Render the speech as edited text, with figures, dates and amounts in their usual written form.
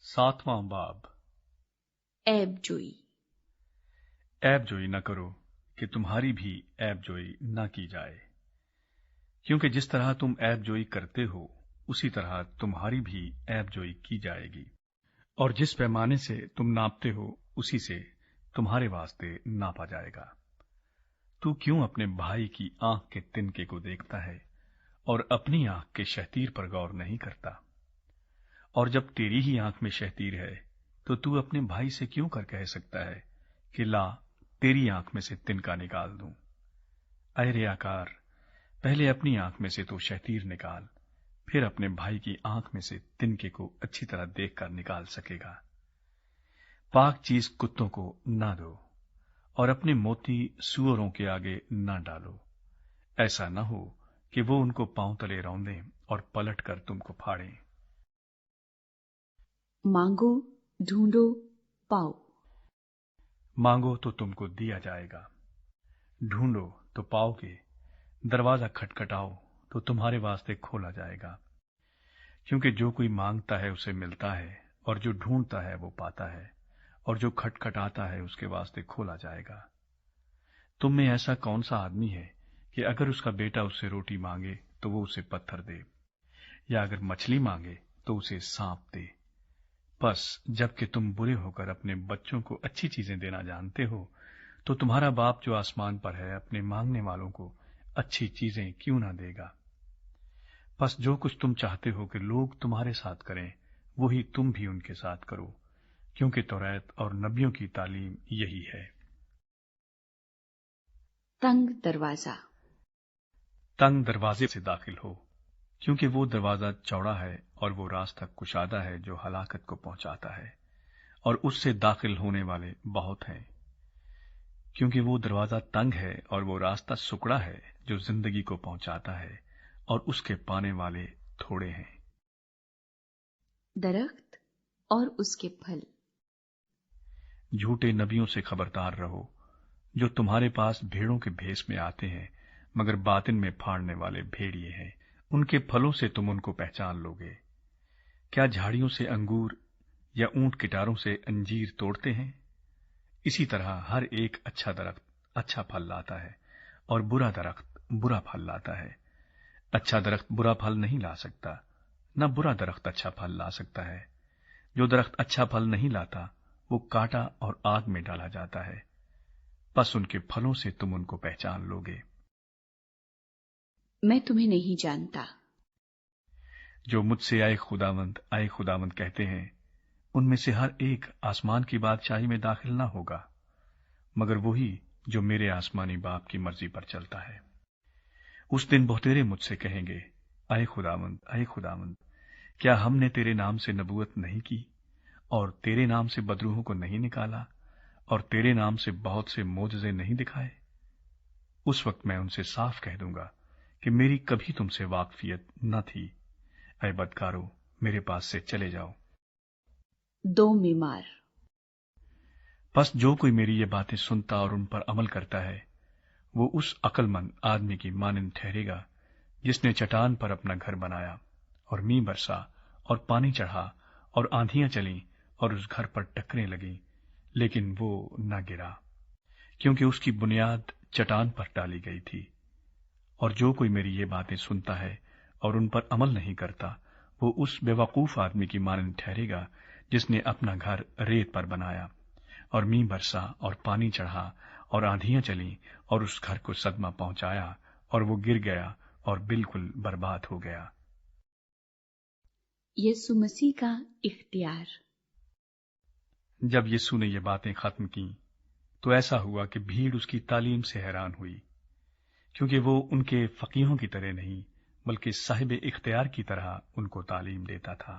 7वां बाब। ऐब जोई। ऐब जोई न करो कि तुम्हारी भी ऐब जोई न की जाए, क्योंकि जिस तरह तुम ऐब जोई करते हो उसी तरह तुम्हारी भी ऐब जोई की जाएगी, और जिस पैमाने से तुम नापते हो उसी से तुम्हारे वास्ते नापा जाएगा। तू क्यों अपने भाई की आंख के तिनके को देखता है और अपनी आंख के शहतीर पर गौर नहीं करता? और जब तेरी ही आंख में शहतीर है तो तू अपने भाई से क्यों कर कह सकता है कि ला तेरी आंख में से तिनका निकाल दूं? ऐ रियाकार, पहले अपनी आंख में से तो शहतीर निकाल, फिर अपने भाई की आंख में से तिनके को अच्छी तरह देखकर निकाल सकेगा। पाक चीज कुत्तों को ना दो और अपने मोती सूअरों के आगे ना डालो, ऐसा न हो कि वो उनको पांव तले रौंदें और पलट कर तुमको फाड़ें। मांगो, ढूंढो, पाओ। मांगो तो तुमको दिया जाएगा, ढूंढो तो पाओगे, दरवाजा खटखटाओ तो तुम्हारे वास्ते खोला जाएगा। क्योंकि जो कोई मांगता है उसे मिलता है, और जो ढूंढता है वो पाता है, और जो खटखटाता है उसके वास्ते खोला जाएगा। तुम में ऐसा कौन सा आदमी है कि अगर उसका बेटा उससे रोटी मांगे तो वो उसे पत्थर दे, या अगर मछली मांगे तो उसे सांप दे? बस जबकि तुम बुरे होकर अपने बच्चों को अच्छी चीजें देना जानते हो, तो तुम्हारा बाप जो आसमान पर है अपने मांगने वालों को अच्छी चीजें क्यों ना देगा? बस जो कुछ तुम चाहते हो कि लोग तुम्हारे साथ करें, वही तुम भी उनके साथ करो, क्योंकि तौरात और नबियों की तालीम यही है। तंग दरवाजा। तंग दरवाजे से दाखिल हो, क्योंकि वो दरवाजा चौड़ा है और वो रास्ता कुशादा है जो हलाकत को पहुंचाता है, और उससे दाखिल होने वाले बहुत हैं। क्योंकि वो दरवाजा तंग है और वो रास्ता सुकड़ा है जो जिंदगी को पहुंचाता है, और उसके पाने वाले थोड़े हैं। दरख्त और उसके फल। झूठे नबियों से खबरदार रहो, जो तुम्हारे पास भेड़ों के भेष में आते हैं, मगर बातिन में फाड़ने वाले भेड़िए हैं। उनके फलों से तुम उनको पहचान लोगे। क्या झाड़ियों से अंगूर या ऊंट किटारों से अंजीर तोड़ते हैं? इसी तरह हर एक अच्छा दरख्त अच्छा फल लाता है, और बुरा दरख्त बुरा फल लाता है। अच्छा दरख्त बुरा फल नहीं ला सकता, न बुरा दरख्त अच्छा फल ला सकता है। जो दरख्त अच्छा फल नहीं लाता वो काटा और आग में डाला जाता है। बस उनके फलों से तुम उनको पहचान लोगे। मैं तुम्हें नहीं जानता। जो मुझसे आए खुदावंद कहते हैं, उनमें से हर एक आसमान की बादशाही में दाखिल ना होगा, मगर वही जो मेरे आसमानी बाप की मर्जी पर चलता है। उस दिन बहुतेरे मुझसे कहेंगे, आए खुदावंद, क्या हमने तेरे नाम से नबूवत नहीं की, और तेरे नाम से बदरूहों को नहीं निकाला, और तेरे नाम से बहुत से मोजज़े नहीं दिखाए? उस वक्त मैं उनसे साफ कह दूंगा कि मेरी कभी तुमसे वाकफियत न थी। ऐ बदकारो, मेरे पास से चले जाओ। दो बीमार। बस जो कोई मेरी ये बातें सुनता और उन पर अमल करता है, वो उस अक्लमंद आदमी की मानंद ठहरेगा जिसने चट्टान पर अपना घर बनाया, और मींह बरसा और पानी चढ़ा और आंधियां चली और उस घर पर टकरें लगी, लेकिन वो न गिरा, क्योंकि उसकी बुनियाद चट्टान पर डाली गई थी। और जो कोई मेरी ये बातें सुनता है और उन पर अमल नहीं करता, वो उस बेवकूफ आदमी की मानंद ठहरेगा जिसने अपना घर रेत पर बनाया, और मींह बरसा और पानी चढ़ा और आंधियां चली और उस घर को सदमा पहुंचाया, और वो गिर गया और बिल्कुल बर्बाद हो गया। यीशु मसीह का इख्तियार। जब यीशु ने ये बातें खत्म की तो ऐसा हुआ कि भीड़ उसकी तालीम से हैरान हुई, क्योंकि वो उनके फकीहों की तरह नहीं बल्कि साहिब इख्तियार की तरह उनको तालीम देता था।